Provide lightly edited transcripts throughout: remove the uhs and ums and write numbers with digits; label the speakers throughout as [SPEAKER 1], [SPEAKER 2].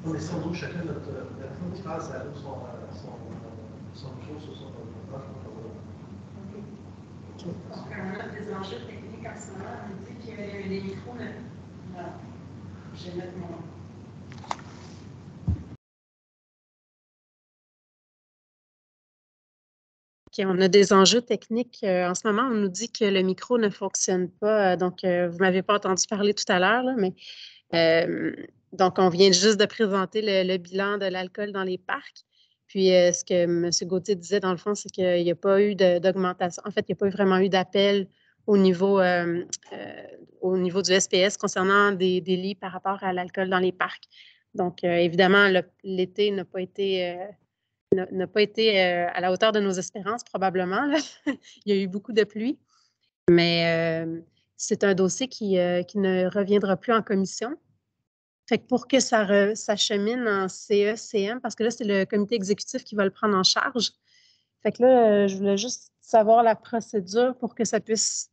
[SPEAKER 1] Mais sans doute, chacun notre phrase, ça ouvre son micro sur son ordinateur.
[SPEAKER 2] Donc, on a des enjeux techniques en ce moment. On dit qu'il y avait des micros. Voilà. Je vais mettre mon.
[SPEAKER 3] OK, on a des enjeux techniques. En ce moment, on nous dit que le micro ne fonctionne pas. Donc, vous ne m'avez pas entendu parler tout à l'heure, mais donc, on vient juste de présenter le bilan de l'alcool dans les parcs. Puis, ce que M. Gauthier disait, dans le fond, c'est qu'il n'y a pas eu d'augmentation. En fait, il n'y a pas vraiment eu d'appel au niveau du SPS concernant des lits par rapport à l'alcool dans les parcs. Donc, évidemment, l'été n'a pas été à la hauteur de nos espérances, probablement. Là. Il y a eu beaucoup de pluie, mais c'est un dossier qui ne reviendra plus en commission. Fait que pour que ça chemine en CECM, parce que là, c'est le comité exécutif qui va le prendre en charge. Fait que là, je voulais juste savoir la procédure pour que ça puisse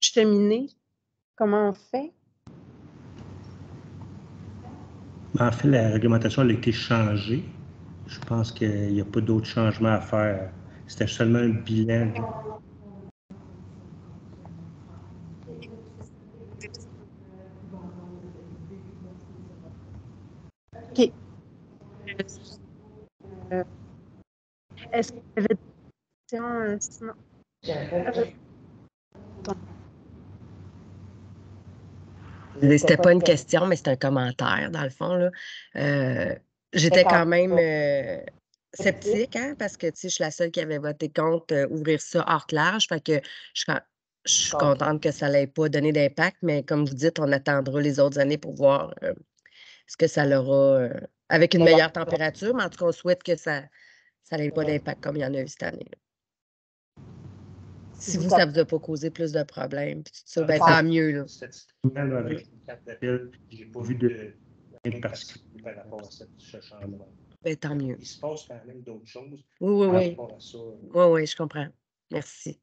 [SPEAKER 3] cheminer. Comment on fait?
[SPEAKER 4] En fait, la réglementation a été changée. Je pense qu'il n'y a pas d'autres changements à faire. C'était seulement un bilan.
[SPEAKER 3] OK. Est-ce qu'il y avait des questions sinon?
[SPEAKER 5] C'était pas une question, mais c'est un commentaire, dans le fond. Là. J'étais quand même sceptique, hein, parce que je suis la seule qui avait voté contre ouvrir ça hors large. Fait que je suis contente que ça n'allait pas donner d'impact, mais comme vous dites, on attendra les autres années pour voir ce que ça aura avec une meilleure température, mais en tout cas, on souhaite que ça n'ait pas d'impact comme il y en a eu cette année. Là. Si vous, ça ne vous a pas causé plus de problèmes, puis tout ça, ben, tant mieux. Là.
[SPEAKER 4] Statistiquement, avec une carte d'appel, je n'ai pas vu de rien de particulier par rapport à ce changement.
[SPEAKER 5] Ben, tant mieux.
[SPEAKER 4] Il se passe quand même d'autres choses
[SPEAKER 5] Oui.
[SPEAKER 4] par rapport à ça.
[SPEAKER 5] Oui, je comprends. Merci.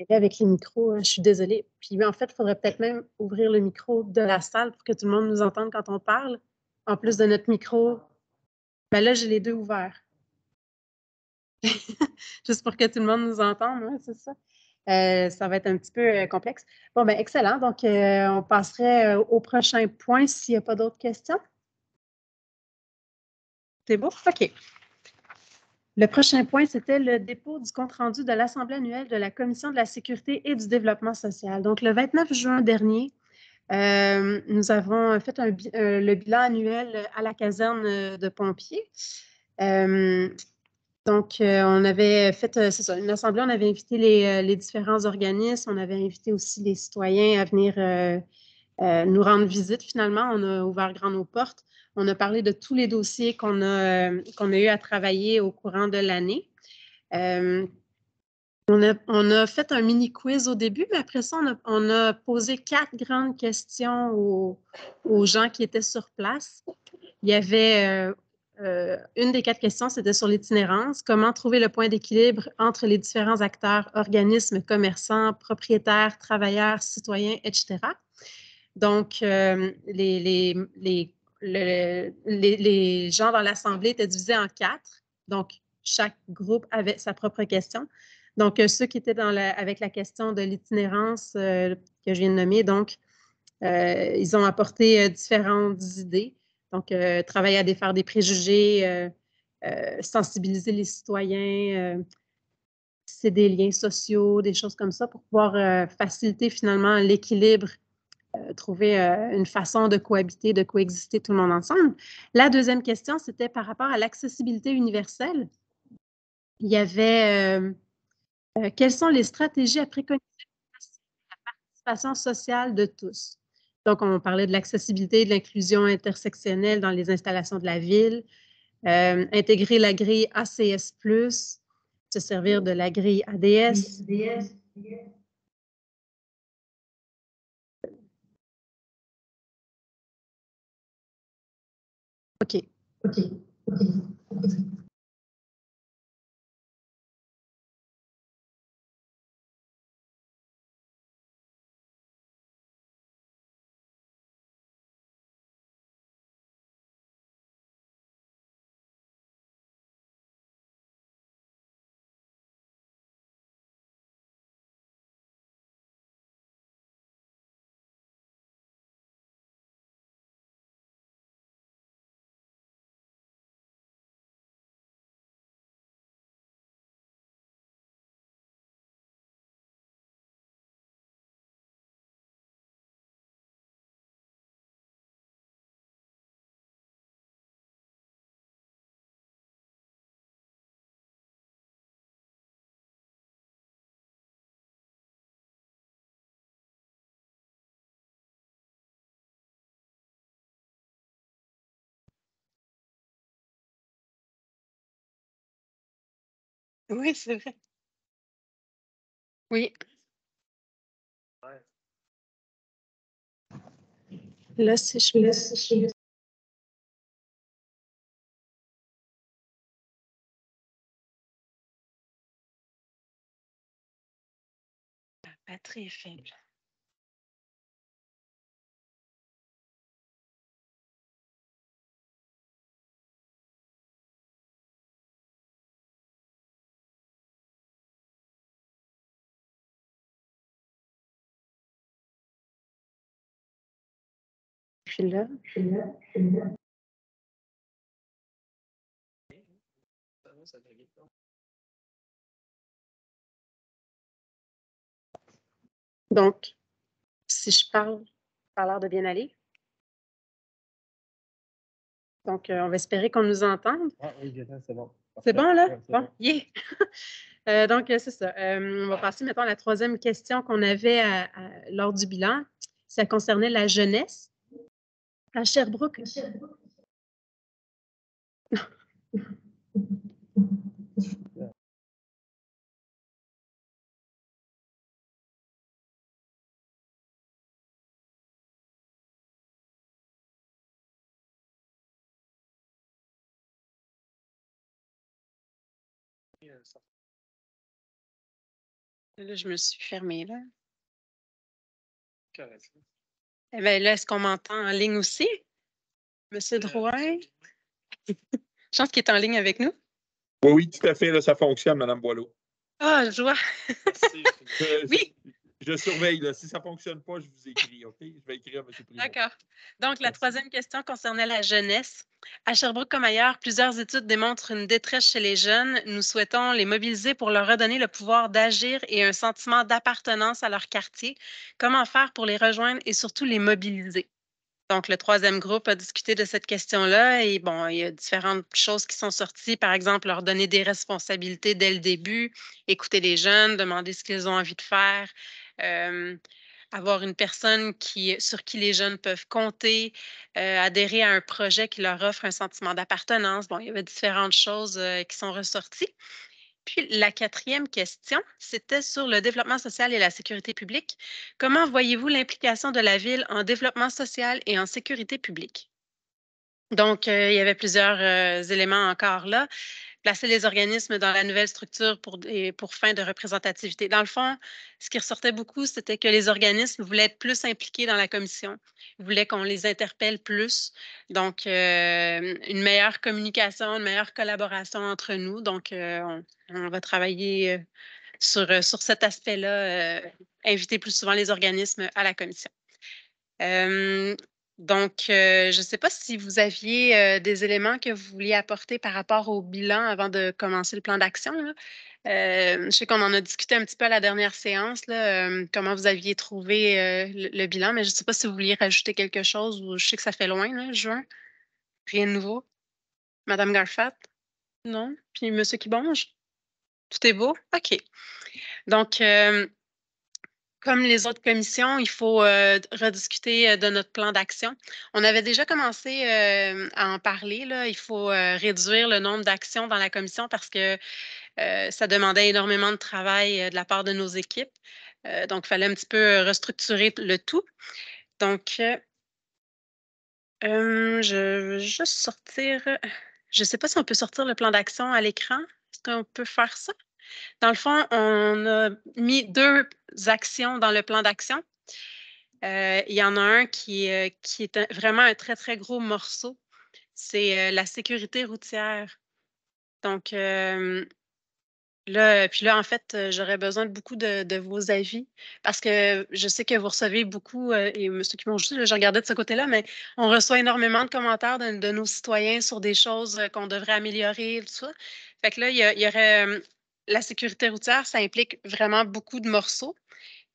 [SPEAKER 3] Avec les micros, je suis désolée. Puis en fait, il faudrait peut-être même ouvrir le micro de la salle pour que tout le monde nous entende quand on parle. En plus de notre micro, ben là, j'ai les deux ouverts. Juste pour que tout le monde nous entende, ouais, c'est ça. Ça va être un petit peu complexe. Bon, ben excellent. Donc, on passerait au prochain point s'il n'y a pas d'autres questions. C'est beau? OK. Le prochain point, c'était le dépôt du compte-rendu de l'Assemblée annuelle de la Commission de la sécurité et du développement social. Donc, le 29 juin dernier, nous avons fait le bilan annuel à la caserne de pompiers. Donc, on avait fait, c'est ça, une assemblée, on avait invité les différents organismes, on avait invité aussi les citoyens à venir nous rendre visite finalement. On a ouvert grand nos portes. On a parlé de tous les dossiers qu'on a eu à travailler au courant de l'année. On a fait un mini-quiz au début, mais après ça, on a posé 4 grandes questions aux gens qui étaient sur place. Il y avait une des 4 questions, c'était sur l'itinérance. Comment trouver le point d'équilibre entre les différents acteurs, organismes, commerçants, propriétaires, travailleurs, citoyens, etc. Donc, les gens dans l'Assemblée étaient divisés en 4. Donc, chaque groupe avait sa propre question. Donc, ceux qui étaient avec la question de l'itinérance que je viens de nommer, donc, ils ont apporté différentes idées. Donc, travailler à défaire des préjugés, sensibiliser les citoyens, c'est des liens sociaux, des choses comme ça pour pouvoir faciliter finalement l'équilibre, trouver une façon de cohabiter, de coexister tout le monde ensemble. La deuxième question, c'était par rapport à l'accessibilité universelle. Il y avait quelles sont les stratégies à préconiser pour la participation sociale de tous? Donc, on parlait de l'accessibilité et de l'inclusion intersectionnelle dans les installations de la ville, intégrer la grille ACS+, se servir de la grille ADS. OK. Oui, c'est vrai. Oui. Là, si je La batterie est faible. Puis là, donc, si je parle, ça a l'air de bien aller. Donc, on va espérer qu'on nous entende.
[SPEAKER 6] Ah oui, Gaëtan, c'est bon.
[SPEAKER 3] C'est bon, là?
[SPEAKER 6] Ouais, c'est
[SPEAKER 3] Bon,
[SPEAKER 6] bon.
[SPEAKER 3] yeah! Donc, c'est ça. On va passer, mettons, à la troisième question qu'on avait lors du bilan. Ça concernait la jeunesse à Sherbrooke. Là, je me suis fermée, là. Eh bien, là, est-ce qu'on m'entend en ligne aussi? Monsieur Drouin? Je pense qu'il est en ligne avec nous.
[SPEAKER 7] Oui, oui, tout à fait. Là, ça fonctionne, Mme Boileau.
[SPEAKER 3] Ah, je vois. Oui.
[SPEAKER 7] Je surveille. Là. Si ça ne fonctionne pas, je vous écris, OK? Je vais écrire à M. Primo.
[SPEAKER 3] D'accord. Donc, la
[SPEAKER 7] Merci.
[SPEAKER 3] troisième question concernait la jeunesse. À Sherbrooke comme ailleurs, plusieurs études démontrent une détresse chez les jeunes. Nous souhaitons les mobiliser pour leur redonner le pouvoir d'agir et un sentiment d'appartenance à leur quartier. Comment faire pour les rejoindre et surtout les mobiliser? Donc, le troisième groupe a discuté de cette question-là et bon, il y a différentes choses qui sont sorties. Par exemple, leur donner des responsabilités dès le début, écouter les jeunes, demander ce qu'ils ont envie de faire, avoir une personne sur qui les jeunes peuvent compter, adhérer à un projet qui leur offre un sentiment d'appartenance. Bon, il y avait différentes choses qui sont ressorties. Puis la quatrième question, c'était sur le développement social et la sécurité publique. Comment voyez-vous l'implication de la ville en développement social et en sécurité publique? Donc, il y avait plusieurs éléments encore là. Placer les organismes dans la nouvelle structure pour fin de représentativité. Dans le fond, ce qui ressortait beaucoup, c'était que les organismes voulaient être plus impliqués dans la commission. Ils voulaient qu'on les interpelle plus. Donc, une meilleure communication, une meilleure collaboration entre nous. Donc, on va travailler sur cet aspect-là, inviter plus souvent les organismes à la commission. Donc, je ne sais pas si vous aviez des éléments que vous vouliez apporter par rapport au bilan avant de commencer le plan d'action, là. Je sais qu'on en a discuté un petit peu à la dernière séance, là, comment vous aviez trouvé le bilan, mais je ne sais pas si vous vouliez rajouter quelque chose ou je sais que ça fait loin, là, juin. Rien de nouveau. Madame Garfat? Non? Puis Monsieur Kibonge? Tout est beau? OK. Donc, comme les autres commissions, il faut rediscuter de notre plan d'action. On avait déjà commencé à en parler, là. Il faut réduire le nombre d'actions dans la commission parce que ça demandait énormément de travail de la part de nos équipes. Donc, il fallait un petit peu restructurer le tout. Donc, je veux juste sortir. Je ne sais pas si on peut sortir le plan d'action à l'écran. Est-ce qu'on peut faire ça? Dans le fond, on a mis 2 actions dans le plan d'action. Il y en a un qui est vraiment un très, très gros morceau. C'est la sécurité routière. Donc, là, en fait, j'aurais besoin de beaucoup de vos avis parce que je sais que vous recevez beaucoup, et ceux qui m'ont juste, je regardais de ce côté-là, mais on reçoit énormément de commentaires de nos citoyens sur des choses qu'on devrait améliorer, tout ça. Fait que là, il y aurait la sécurité routière, ça implique vraiment beaucoup de morceaux.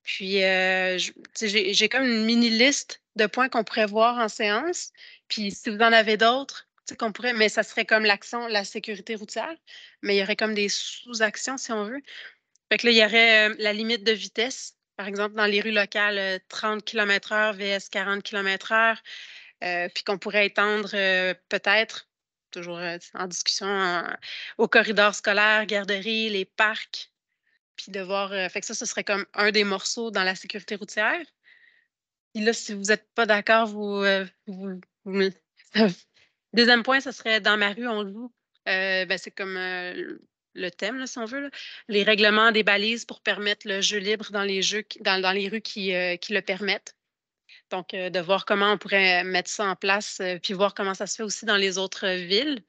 [SPEAKER 3] Puis, j'ai comme une mini liste de points qu'on pourrait voir en séance. Puis, si vous en avez d'autres, qu'on pourrait, mais ça serait comme l'action, la sécurité routière, mais il y aurait comme des sous-actions, si on veut. Fait que là, il y aurait la limite de vitesse. Par exemple, dans les rues locales, 30 km/h vs 40 km/h, puis qu'on pourrait étendre peut-être toujours en discussion au corridor scolaire, garderie, les parcs, puis de voir. Fait que ça, ce serait comme un des morceaux dans la sécurité routière. Puis là, si vous n'êtes pas d'accord, vous me- Deuxième point, ce serait dans ma rue, on joue. Ben, c'est comme le thème, là, si on veut, là. Les règlements des balises pour permettre le jeu libre dans les jeux, dans les rues qui le permettent. Donc, de voir comment on pourrait mettre ça en place, puis voir comment ça se fait aussi dans les autres villes.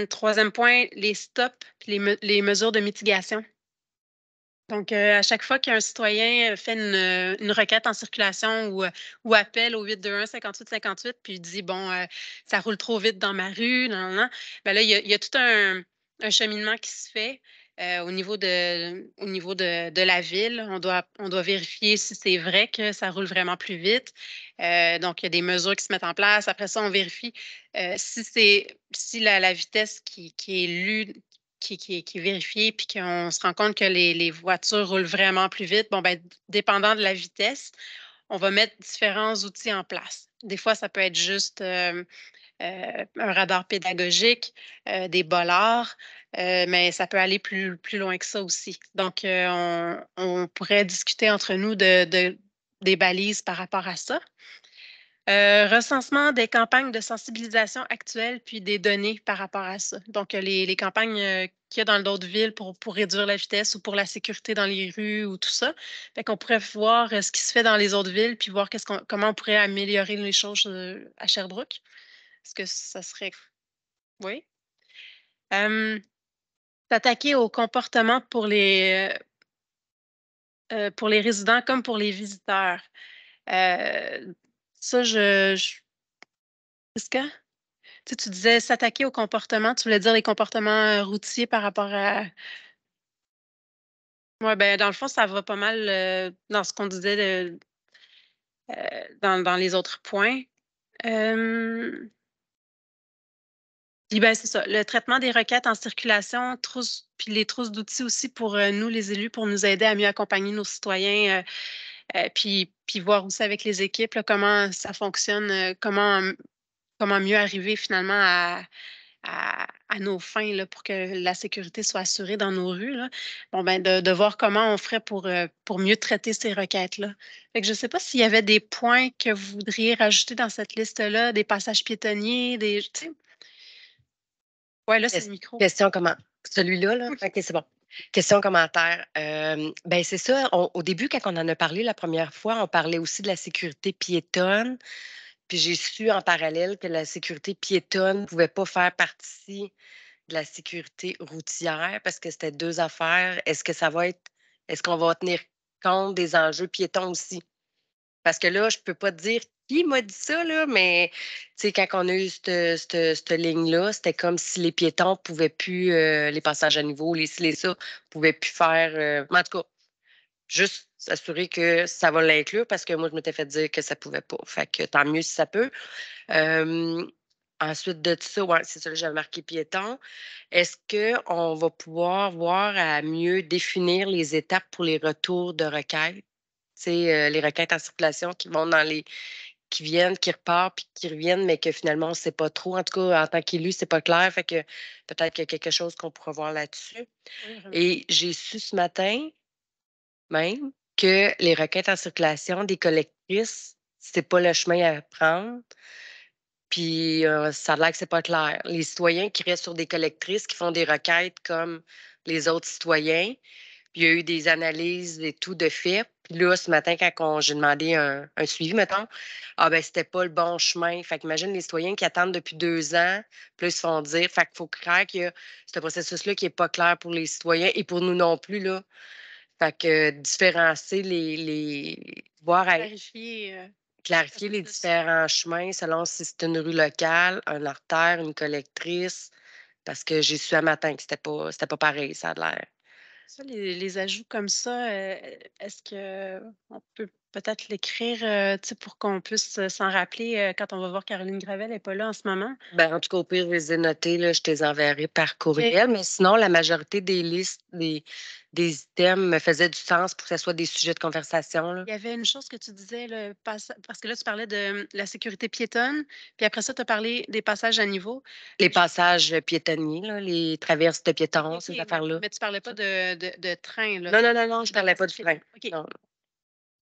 [SPEAKER 3] Troisième point, les stops, puis les mesures de mitigation. Donc, à chaque fois qu'un citoyen fait une requête en circulation ou appelle au 821-5858, puis il dit, bon, ça roule trop vite dans ma rue, non, non, non. Ben là, il y a tout un cheminement qui se fait au niveau de la ville. On doit vérifier si c'est vrai que ça roule vraiment plus vite. Donc, il y a des mesures qui se mettent en place. Après ça, on vérifie si la vitesse qui est lue, qui est vérifié, puis qu'on se rend compte que les voitures roulent vraiment plus vite, bon, ben, dépendant de la vitesse, on va mettre différents outils en place. Des fois, ça peut être juste un radar pédagogique, des bolards, mais ça peut aller plus loin que ça aussi. Donc, on pourrait discuter entre nous des balises par rapport à ça. Recensement des campagnes de sensibilisation actuelles, puis des données par rapport à ça. Donc, les campagnes qu'il y a dans d'autres villes pour réduire la vitesse ou pour la sécurité dans les rues ou tout ça. Fait qu'on pourrait voir ce qui se fait dans les autres villes, puis voir comment on pourrait améliorer les choses à Sherbrooke. Est-ce que ça serait... Oui. S'attaquer au comportement pour les résidents comme pour les visiteurs. Ça, Est-ce que... Tu disais s'attaquer au comportement, tu voulais dire les comportements routiers par rapport à... Oui, ben dans le fond, ça va pas mal dans ce qu'on disait dans les autres points. Puis ben, c'est ça, le traitement des requêtes en circulation, puis les trousses d'outils aussi pour nous, les élus, pour nous aider à mieux accompagner nos citoyens, puis voir aussi avec les équipes là, comment ça fonctionne, comment mieux arriver finalement à nos fins là, pour que la sécurité soit assurée dans nos rues. Là. Bon, ben, de voir comment on ferait pour mieux traiter ces requêtes-là. Fait que je ne sais pas s'il y avait des points que vous voudriez rajouter dans cette liste-là, des passages piétonniers, tu sais. Ouais, là, c'est le micro.
[SPEAKER 5] Question comment? Celui-là, là? OK, c'est bon. Question commentaire. Ben c'est ça. Au début, quand on en a parlé la première fois, on parlait aussi de la sécurité piétonne. Puis j'ai su en parallèle que la sécurité piétonne ne pouvait pas faire partie de la sécurité routière parce que c'était deux affaires. Est-ce qu'on va tenir compte des enjeux piétons aussi? Parce que là, je peux pas te dire qui m'a dit ça, là, mais tu sais, quand on a eu cette ligne-là, c'était comme si les piétons pouvaient plus, les passages à niveau, les ci, les ça, pouvaient plus faire. En tout cas, juste s'assurer que ça va l'inclure parce que moi, je m'étais fait dire que ça pouvait pas. Fait que tant mieux si ça peut. Euh, Ensuite de ça, ouais, c'est ça, j'avais marqué piéton. Est-ce qu'on va pouvoir voir à mieux définir les étapes pour les retours de requêtes? Les requêtes en circulation qui vont qui viennent, qui repartent, puis qui reviennent, mais que finalement, on ne sait pas trop. En tout cas, en tant qu'élu, c'est pas clair. Fait que peut-être qu'il y a quelque chose qu'on pourra voir là-dessus.
[SPEAKER 3] Oui, vraiment.
[SPEAKER 5] Et j'ai su ce matin même que les requêtes en circulation des collectrices, c'est pas le chemin à prendre. Puis ça a l'air que c'est pas clair. Les citoyens qui restent sur des collectrices, qui font des requêtes comme les autres citoyens, puis il y a eu des analyses et tout de fait. Puis là, ce matin, quand j'ai demandé un suivi, mettons, ah ben c'était pas le bon chemin. Fait qu'imagine les citoyens qui attendent depuis 2 ans, puis là, ils se font dire. Fait qu'il faut croire qu'il y a ce processus-là qui est pas clair pour les citoyens et pour nous non plus, là. Fait que différencier voir
[SPEAKER 3] Clarifier.
[SPEAKER 5] clarifier les différents chemins selon si c'est une rue locale, un artère, une collectrice, parce que j'ai su un matin que c'était pas pareil, ça a l'air.
[SPEAKER 3] Ça, les ajouts comme ça, est-ce qu'on peut peut-être l'écrire tu sais, pour qu'on puisse s'en rappeler quand on va voir Caroline Gravel, elle n'est pas là en ce moment?
[SPEAKER 5] Ben, en tout cas, au pire, je les ai notés, là, je te les enverrai par courriel, mais sinon, la majorité des listes, des des items me faisaient du sens pour que ce soit des sujets de conversation, là.
[SPEAKER 3] Il y avait une chose que tu disais, parce que là, tu parlais de la sécurité piétonne, puis après ça, tu as parlé des passages à niveau.
[SPEAKER 5] Les passages piétonniers, là, les traverses de piétons,
[SPEAKER 3] OK,
[SPEAKER 5] ces affaires-là.
[SPEAKER 3] mais tu parlais pas de train, là.
[SPEAKER 5] Non, je parlais pas du train.
[SPEAKER 3] OK.
[SPEAKER 5] Non.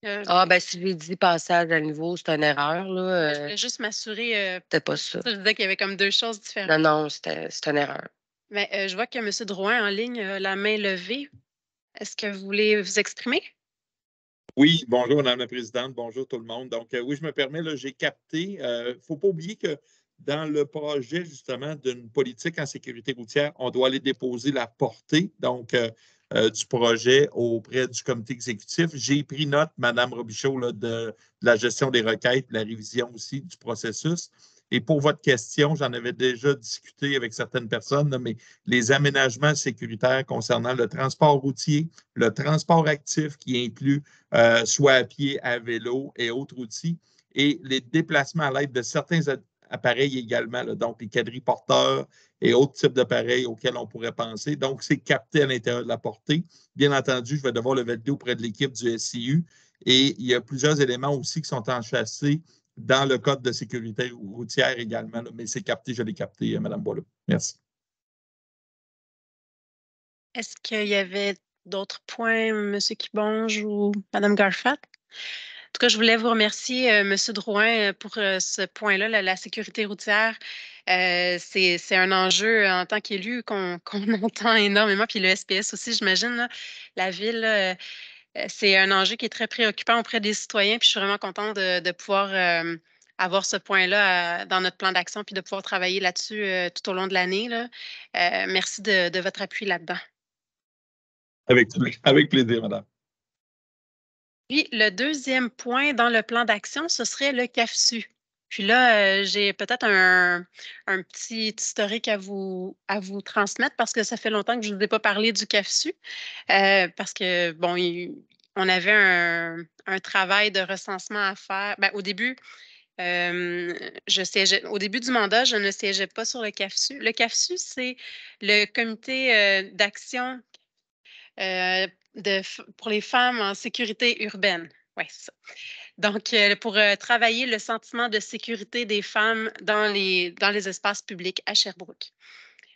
[SPEAKER 3] Euh,
[SPEAKER 5] Ben si j'ai dit passage à niveau, c'est une erreur,
[SPEAKER 3] je
[SPEAKER 5] là.
[SPEAKER 3] voulais juste m'assurer.
[SPEAKER 5] C'était pas ça.
[SPEAKER 3] Je disais qu'il y avait comme deux choses différentes.
[SPEAKER 5] Non, c'est une erreur.
[SPEAKER 3] Mais je vois que M. Drouin en ligne a la main levée. Est-ce que vous voulez vous exprimer?
[SPEAKER 7] Oui, bonjour, Madame la Présidente. Bonjour tout le monde. Donc, oui, je me permets, là, j'ai capté. Il ne faut pas oublier que dans le projet, justement, d'une politique en sécurité routière, on doit aller déposer la portée, donc, du projet auprès du comité exécutif. J'ai pris note, Madame Robichaud, là, de la gestion des requêtes, de la révision aussi du processus. Et pour votre question, j'en avais déjà discuté avec certaines personnes, là, mais les aménagements sécuritaires concernant le transport routier, le transport actif qui inclut soit à pied, à vélo et autres outils, et les déplacements à l'aide de certains appareils également, là, donc les quadriporteurs et autres types d'appareils auxquels on pourrait penser. Donc, c'est capté à l'intérieur de la portée. Bien entendu, je vais devoir le valider auprès de l'équipe du SIU et il y a plusieurs éléments aussi qui sont enchâssés dans le code de sécurité routière également, là, mais c'est capté, je l'ai capté, Mme Boileau. Merci.
[SPEAKER 3] Est-ce qu'il y avait d'autres points, M. Kibonge ou Mme Garfat? En tout cas, je voulais vous remercier, M. Drouin, pour ce point-là, la sécurité routière. C'est un enjeu en tant qu'élu qu'on entend énormément, puis le SPS aussi, j'imagine, là. La ville, c'est un enjeu qui est très préoccupant auprès des citoyens, puis je suis vraiment contente de pouvoir avoir ce point-là dans notre plan d'action, puis de pouvoir travailler là-dessus tout au long de l'année, là. Merci de votre appui là-dedans.
[SPEAKER 7] Avec plaisir, Madame.
[SPEAKER 3] Puis, le deuxième point dans le plan d'action, ce serait le CAFSU. Puis là, j'ai peut-être un petit historique à vous transmettre parce que ça fait longtemps que je ne vous ai pas parlé du CAFSU. Parce que, bon, on avait un travail de recensement à faire. Ben, au début, au début du mandat, je ne siégeais pas sur le CAFSU. Le CAFSU, c'est le comité d'action pour les femmes en sécurité urbaine. Oui, c'est ça. Donc, pour travailler le sentiment de sécurité des femmes dans les espaces publics à Sherbrooke.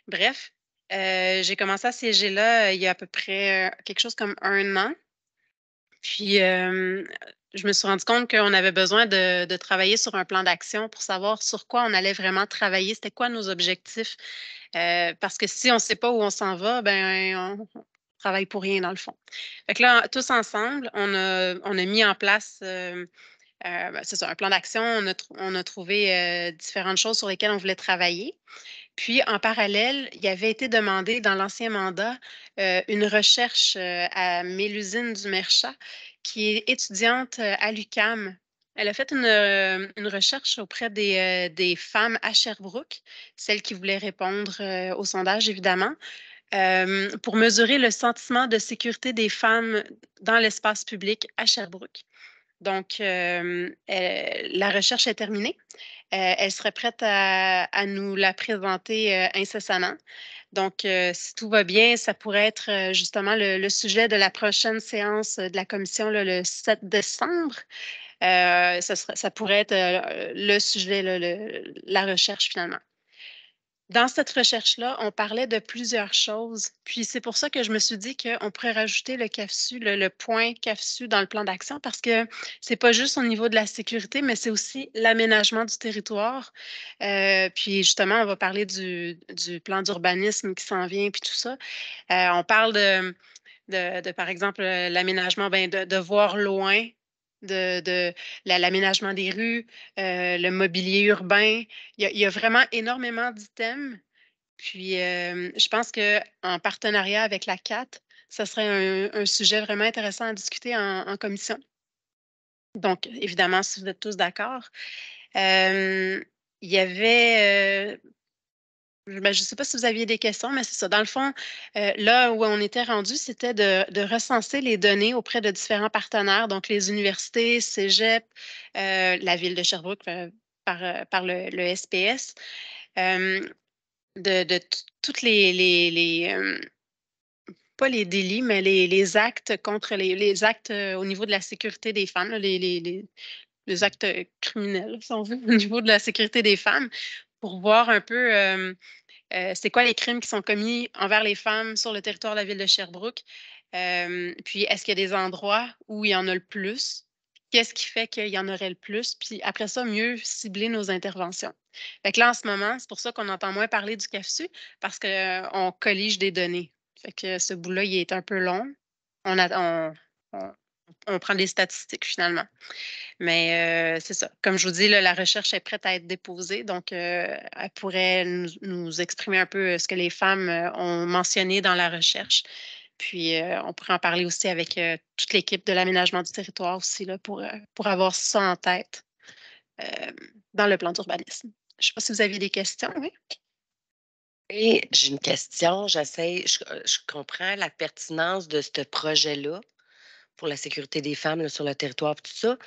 [SPEAKER 3] Bref, j'ai commencé à siéger là il y a à peu près quelque chose comme 1 an. Puis, je me suis rendu compte qu'on avait besoin de travailler sur un plan d'action pour savoir sur quoi on allait vraiment travailler, c'était quoi nos objectifs. Parce que si on ne sait pas où on s'en va, ben on travaille pour rien dans le fond. Fait que là, tous ensemble, on a mis en place c'est ça, un plan d'action. On a trouvé différentes choses sur lesquelles on voulait travailler. Puis, en parallèle, il avait été demandé dans l'ancien mandat une recherche à Mélusine Dumerchat, qui est étudiante à l'UQAM. Elle a fait une recherche auprès des femmes à Sherbrooke, celles qui voulaient répondre au sondage, évidemment, pour mesurer le sentiment de sécurité des femmes dans l'espace public à Sherbrooke. Donc, la recherche est terminée. Elle serait prête à nous la présenter incessamment. Donc, si tout va bien, ça pourrait être justement le sujet de la prochaine séance de la commission là, le 7 décembre. Ça pourrait être le sujet, là, la recherche finalement. Dans cette recherche-là, on parlait de plusieurs choses. Puis c'est pour ça que je me suis dit qu'on pourrait rajouter le CAFSU, le point CAFSU dans le plan d'action, parce que c'est pas juste au niveau de la sécurité, mais c'est aussi l'aménagement du territoire. Puis justement, on va parler du plan d'urbanisme qui s'en vient, puis tout ça. On parle par exemple, l'aménagement, de voir loin, de l'aménagement des rues, le mobilier urbain. Il y a vraiment énormément d'items. Puis, je pense qu'en partenariat avec la CAT, ce serait un sujet vraiment intéressant à discuter en commission. Donc, évidemment, si vous êtes tous d'accord. Il y avait je ne sais pas si vous aviez des questions, mais c'est ça. Dans le fond, là où on était rendu, c'était de recenser les données auprès de différents partenaires, donc les universités, Cégep, la ville de Sherbrooke par le SPS, de toutes pas les délits, mais les actes contre les actes au niveau de la sécurité des femmes, là, les actes criminels, si on veut, au niveau de la sécurité des femmes, pour voir un peu c'est quoi les crimes qui sont commis envers les femmes sur le territoire de la ville de Sherbrooke. Puis, est-ce qu'il y a des endroits où il y en a le plus? Qu'est-ce qui fait qu'il y en aurait le plus? Puis après ça, mieux cibler nos interventions. Fait que là, en ce moment, c'est pour ça qu'on entend moins parler du CAFSU, parce qu'on collige des données. Fait que ce bout-là, il est un peu long. On prend des statistiques finalement. Mais c'est ça. Comme je vous dis, là, la recherche est prête à être déposée. Donc, elle pourrait nous exprimer un peu ce que les femmes ont mentionné dans la recherche. Puis, on pourrait en parler aussi avec toute l'équipe de l'aménagement du territoire aussi là, pour avoir ça en tête dans le plan d'urbanisme. Je ne sais pas si vous aviez des questions, oui?
[SPEAKER 5] Et j'ai une question, je comprends la pertinence de ce projet-là pour la sécurité des femmes là, sur le territoire, tout ça.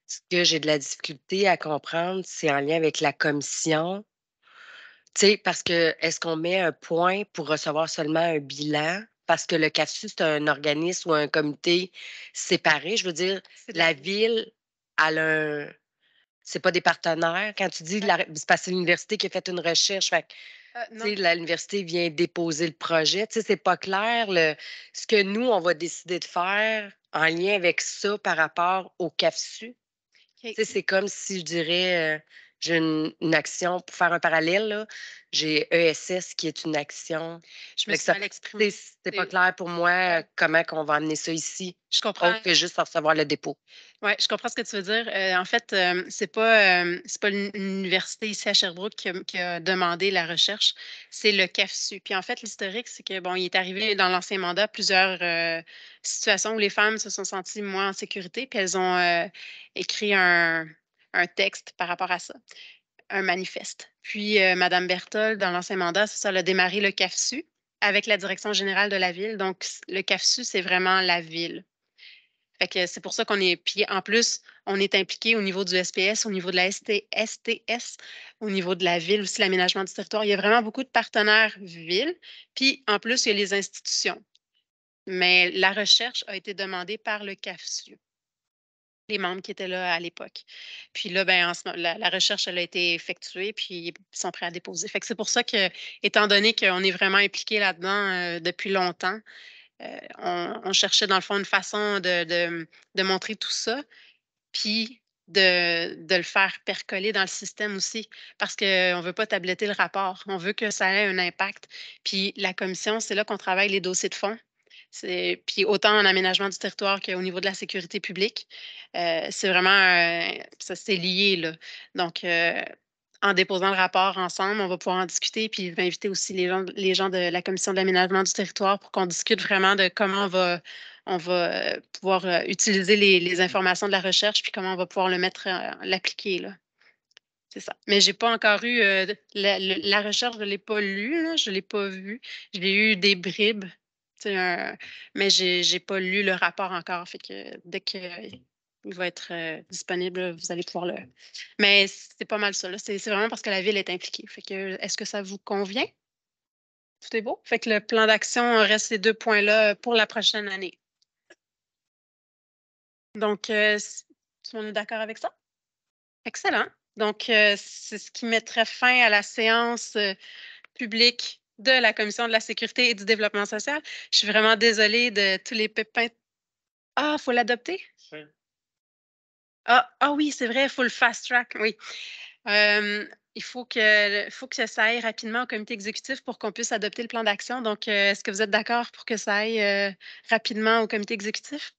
[SPEAKER 5] Ce que j'ai de la difficulté à comprendre, c'est en lien avec la commission. Tu sais, parce que est-ce qu'on met un point pour recevoir seulement un bilan? Parce que le CAFSU, c'est un organisme ou un comité séparé. Je veux dire, la ville, elle a un. C'est pas des partenaires. Quand tu dis, c'est parce que c'est l'université qui a fait une recherche. Fait l'université vient déposer le projet. Tu sais, c'est pas clair ce que nous, on va décider de faire en lien avec ça par rapport au CAFSU. Tu sais, c'est comme si je dirais, j'ai une action, pour faire un parallèle, là, j'ai ESS qui est une action.
[SPEAKER 3] Je me suis mal exprimée.
[SPEAKER 5] C'est pas clair pour moi comment on va amener ça ici.
[SPEAKER 3] Je comprends.
[SPEAKER 5] Autre que juste recevoir le dépôt.
[SPEAKER 3] Oui, je comprends ce que tu veux dire. En fait, c'est pas l'université ici à Sherbrooke qui a demandé la recherche, c'est le CAFSU. Puis en fait, l'historique, c'est que bon, il est arrivé dans l'ancien mandat plusieurs situations où les femmes se sont senties moins en sécurité, puis elles ont écrit un texte par rapport à ça, un manifeste. Puis Mme Berthold, dans l'ancien mandat, c'est ça, elle a démarré le CAFSU avec la direction générale de la ville. Donc, le CAFSU, c'est vraiment la ville. Fait que c'est pour ça qu'on est. Puis en plus, on est impliqué au niveau du SPS, au niveau de la STS, au niveau de la ville aussi, l'aménagement du territoire. Il y a vraiment beaucoup de partenaires villes. Puis en plus, il y a les institutions. Mais la recherche a été demandée par le CAFSU, les membres qui étaient là à l'époque. Puis là, ben, la recherche elle a été effectuée, puis ils sont prêts à déposer. Fait que c'est pour ça que, étant donné qu'on est vraiment impliqué là-dedans depuis longtemps, on cherchait dans le fond une façon de montrer tout ça, puis de le faire percoler dans le système aussi, parce qu'on ne veut pas tabletter le rapport, on veut que ça ait un impact. Puis la commission, c'est là qu'on travaille les dossiers de fond. Puis autant en aménagement du territoire qu'au niveau de la sécurité publique, c'est vraiment, ça c'est lié, là. Donc, en déposant le rapport ensemble, on va pouvoir en discuter, puis je vais inviter aussi les gens de la commission de l'aménagement du territoire pour qu'on discute vraiment de comment on va pouvoir utiliser les informations de la recherche, puis comment on va pouvoir l'appliquer, là. C'est ça. Mais je n'ai pas encore eu la recherche, je ne l'ai pas lue, là, je ne l'ai pas vue. J'ai eu des bribes, mais je n'ai pas lu le rapport encore. Fait que dès qu'il va être disponible, vous allez pouvoir le. Mais c'est pas mal ça. Là. C'est vraiment parce que la ville est impliquée. Fait que est-ce que ça vous convient? Tout est beau. Fait que le plan d'action reste ces 2 points-là pour la prochaine année. Donc, tout le monde est d'accord avec ça? Excellent. Donc, c'est ce qui mettrait fin à la séance publique de la Commission de la sécurité et du développement social. Je suis vraiment désolée de tous les pépins. Ah, il faut l'adopter? Oui. Ah oui, c'est vrai, il faut le fast track, oui. Il faut que ça aille rapidement au comité exécutif pour qu'on puisse adopter le plan d'action. Donc, est-ce que vous êtes d'accord pour que ça aille rapidement au comité exécutif?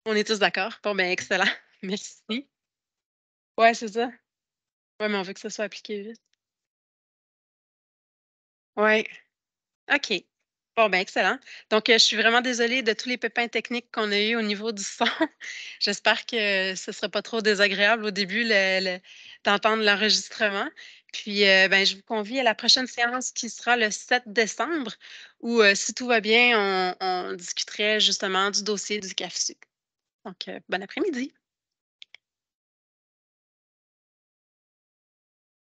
[SPEAKER 3] On est tous d'accord. Bon, bien, excellent. Merci. Oui, c'est ça. Oui, mais on veut que ça soit appliqué vite. Oui. OK. Bon, ben excellent. Donc, je suis vraiment désolée de tous les pépins techniques qu'on a eus au niveau du son. J'espère que ce ne sera pas trop désagréable au début d'entendre l'enregistrement. Puis, ben, je vous convie à la prochaine séance qui sera le 7 décembre où, si tout va bien, on discuterait justement du dossier du CAFSU. Donc, bon après-midi.